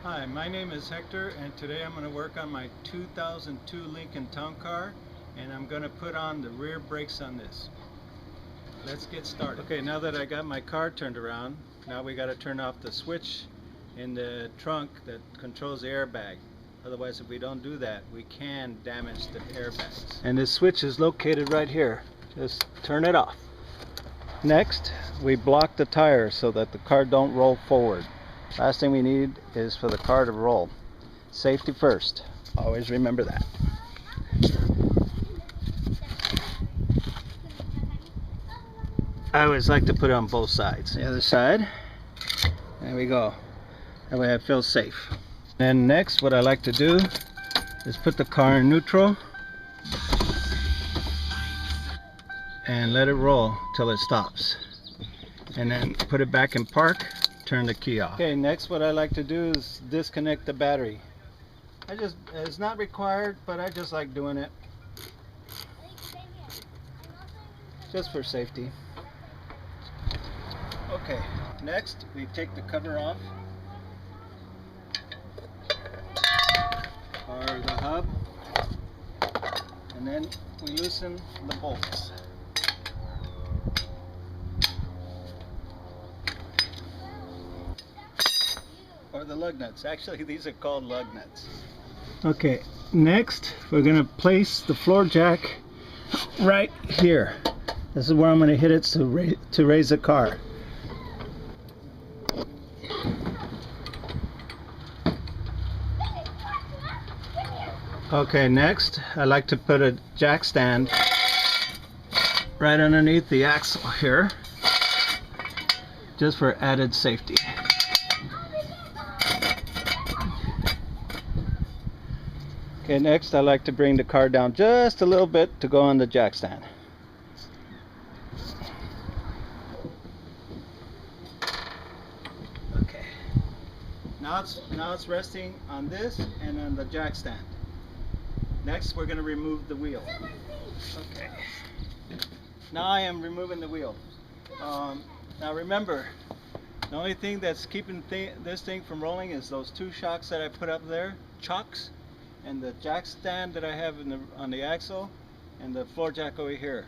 Hi, my name is Hector, and today I'm going to work on my 2002 Lincoln Town Car, and I'm going to put on the rear brakes on this. Let's get started. Okay, now that I got my car turned around, now we got to turn off the switch in the trunk that controls the airbag. Otherwise, if we don't do that, we can damage the airbags. And this switch is located right here. Just turn it off. Next, we block the tires so that the car don't roll forward. Last thing we need is for the car to roll. Safety first. Always remember that. I always like to put it on both sides. The other side. There we go. That way I feel safe. Then next, what I like to do is put the car in neutral and let it roll till it stops. And then put it back in park, turn the key off. Okay, next what I like to do is disconnect the battery. It's not required, but I just like doing it. Just for safety. Okay, next we take the cover off, or the hub, and then we loosen the bolts. Or the lug nuts. Actually, these are called lug nuts. Okay, next we're going to place the floor jack right here. This is where I'm going to hit it to raise the car. Okay, next I like to put a jack stand right underneath the axle here, just for added safety. Okay, next I like to bring the car down just a little bit to go on the jack stand. Okay. Now it's resting on this and on the jack stand. Next we're going to remove the wheel. Okay. Now I am removing the wheel. Now remember, the only thing that's keeping this thing from rolling is those two shocks that I put up there, chocks, and the jack stand that I have on the axle, and the floor jack over here.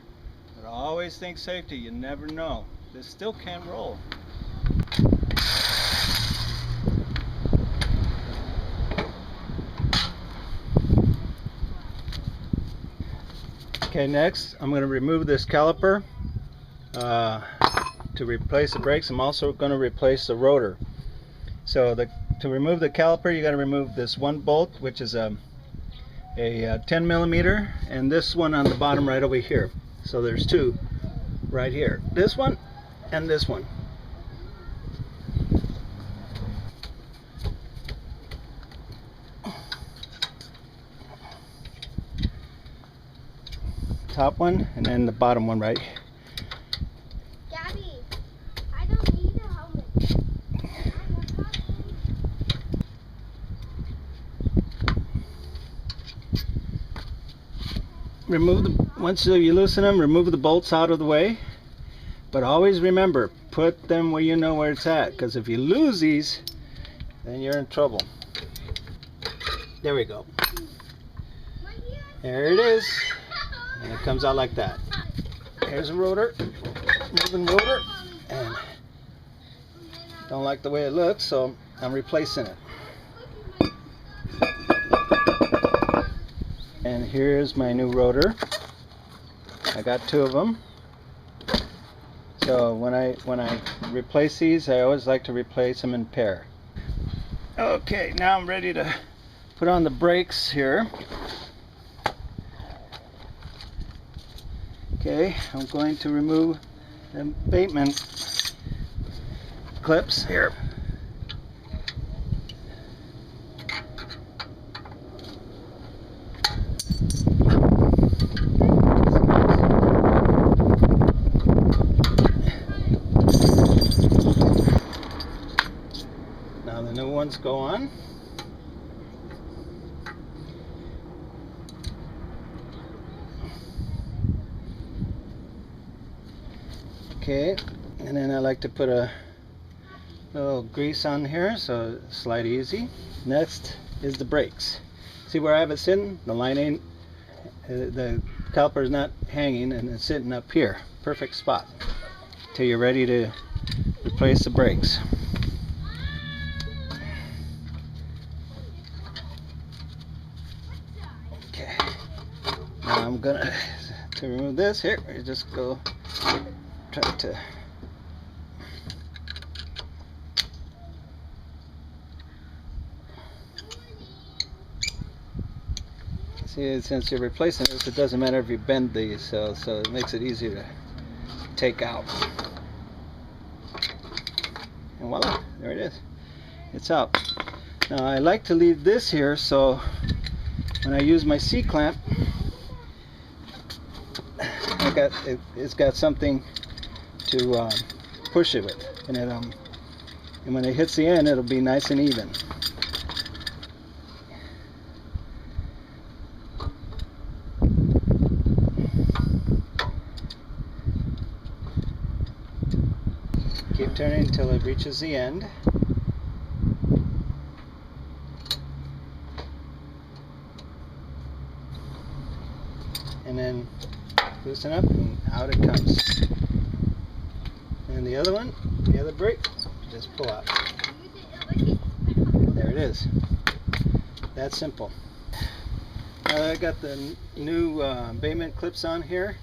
But always think safety, you never know. This still can roll. Okay, next I'm going to remove this caliper to replace the brakes. I'm also going to replace the rotor. So to remove the caliper, you got to remove this one bolt, which is a 10 millimeter, and this one on the bottom right over here. So there's two right here, this one and this one. Top one and then the bottom one right. Gabby, I don't need a helmet. Once you loosen them, remove the bolts out of the way. But always remember, put them where you know where it's at, because if you lose these, then you're in trouble. There we go. There it is. And it comes out like that. Here's a rotor, moving rotor, and don't like the way it looks, so I'm replacing it. And here's my new rotor. I got two of them. So when I replace these, I always like to replace them in pair. Okay, now I'm ready to put on the brakes here. Okay, I'm going to remove the abatement clips here. Now the new ones go on. Okay, and then I like to put a little grease on here so slide easy. Next is the brakes. See where I have it sitting? The line ain't, the caliper is not hanging, and it's sitting up here. Perfect spot till you're ready to replace the brakes. Okay, now I'm gonna to remove this here. You just go try to see, since you're replacing this, it doesn't matter if you bend these, so it makes it easy to take out. And voila, there it is. It's out. Now I like to leave this here so when I use my C-clamp, it's got something to push it with, and when it hits the end, it'll be nice and even. Keep turning until it reaches the end. And then loosen up and out it comes. And the other one, the other brake, just pull out. There it is. That's simple. Now that I got the new abatement clips on here,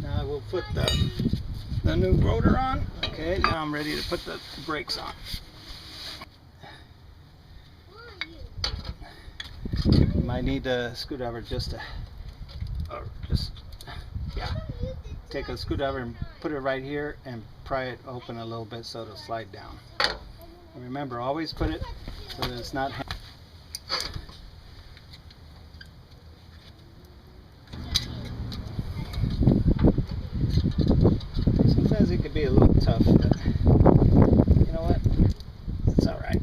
now I will put the new rotor on. Okay, now I'm ready to put the brakes on. You might need a screwdriver take a screwdriver and put it right here and pry it open a little bit so it'll slide down. And remember, always put it so that it's not sometimes it could be a little tough, but you know what? It's alright.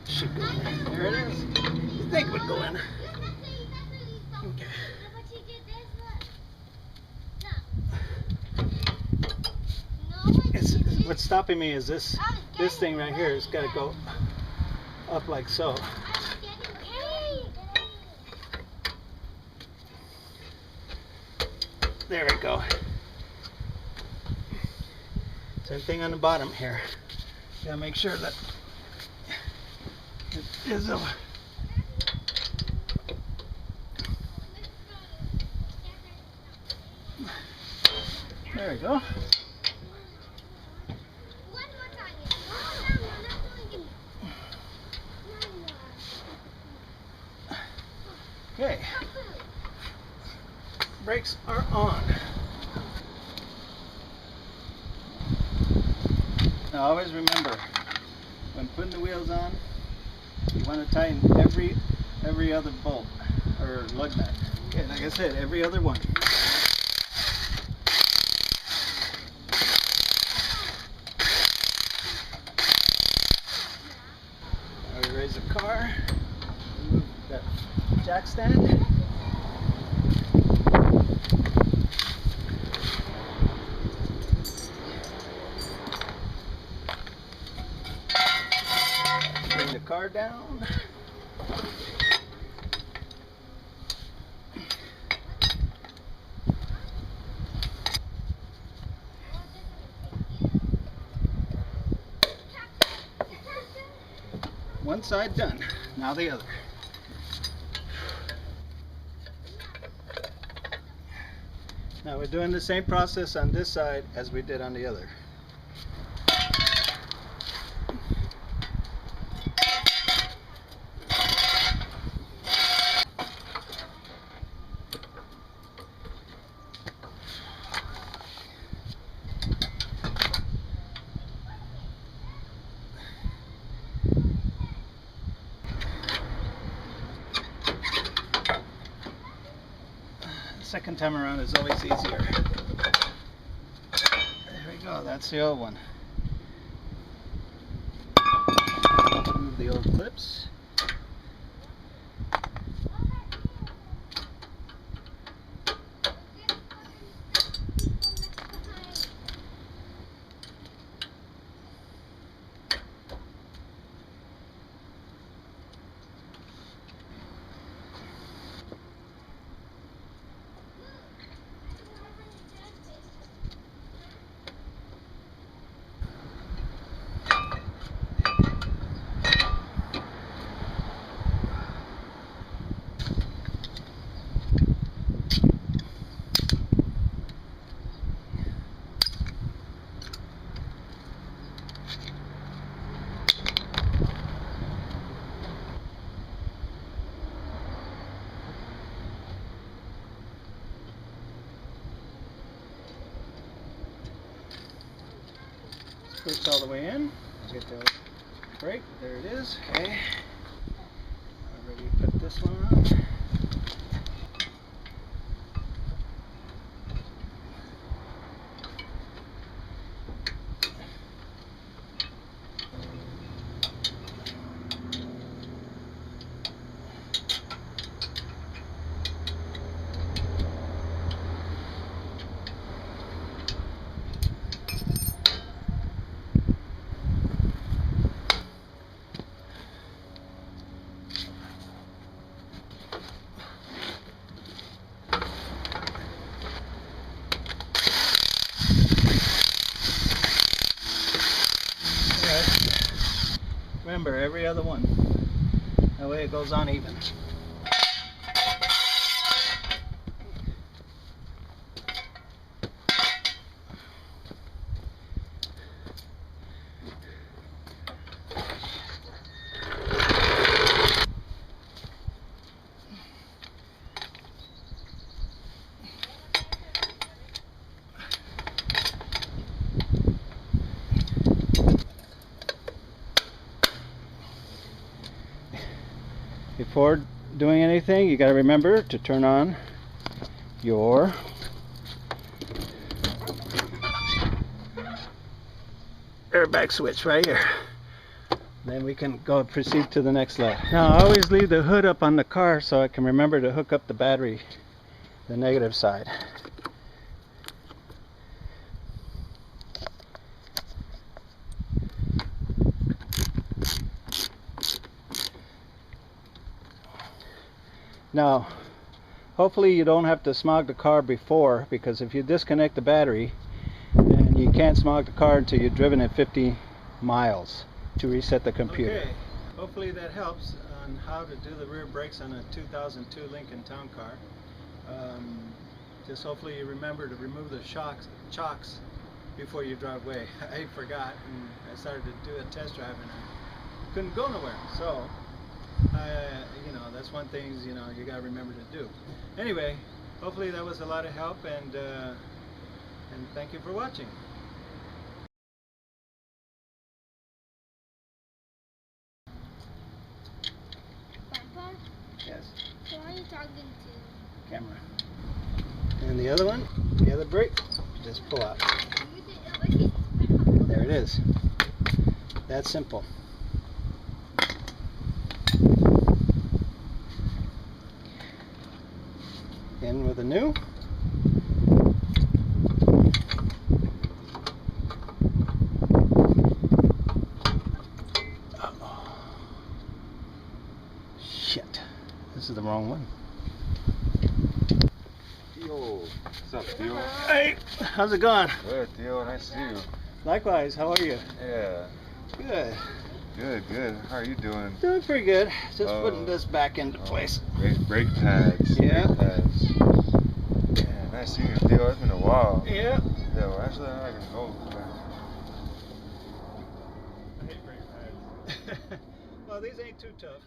Should go in. There it is. You think it would go in. Okay. What's stopping me is this thing right here. It's got to go up like so. There we go. Same thing on the bottom here. Gotta make sure that it is a there we go. Okay. Brakes are on. Now always remember, when putting the wheels on, you want to tighten every other bolt or lug nut. Okay, like I said, every other one. Now we raise the car, remove that jack stand. Bring the car down. One side done, now the other. Now we're doing the same process on this side as we did on the other. second time around is always easier. There we go, that's the old one. Remove the old clips. Push all the way in. Get the brake. There it is. Okay. Already put this one on. Remember, every other one. That way it goes on even. Before doing anything, you got to remember to turn on your airbag switch right here. Then we can go proceed to the next level. Now I always leave the hood up on the car so I can remember to hook up the battery, the negative side. Now, hopefully you don't have to smog the car before, because if you disconnect the battery, then you can't smog the car until you've driven it 50 miles to reset the computer. Okay, hopefully that helps on how to do the rear brakes on a 2002 Lincoln Town Car. Just hopefully you remember to remove the chocks before you drive away. I forgot, and I started to do a test drive and I couldn't go nowhere. So you know, that's one thing, you know, you gotta remember to do. Anyway, hopefully that was a lot of help, and thank you for watching. Papa? Yes. Who are you talking to? Camera. And the other one, the other brake, just pull out. There it is. That's simple. In with a new. Uh-oh. Shit. This is the wrong one. Theo, what's up, Theo? Hey, how's it going? Good, Theo. Nice to see you. Likewise, how are you? Yeah. Good. Good, good. How are you doing? Doing pretty good. Just putting this back into place. Great brake pads. Yeah. Brake pads. Yeah, nice seeing you, Theo. It's been a while. Yeah. Yeah, well, actually, I can go. I hate brake pads. Well, these ain't too tough.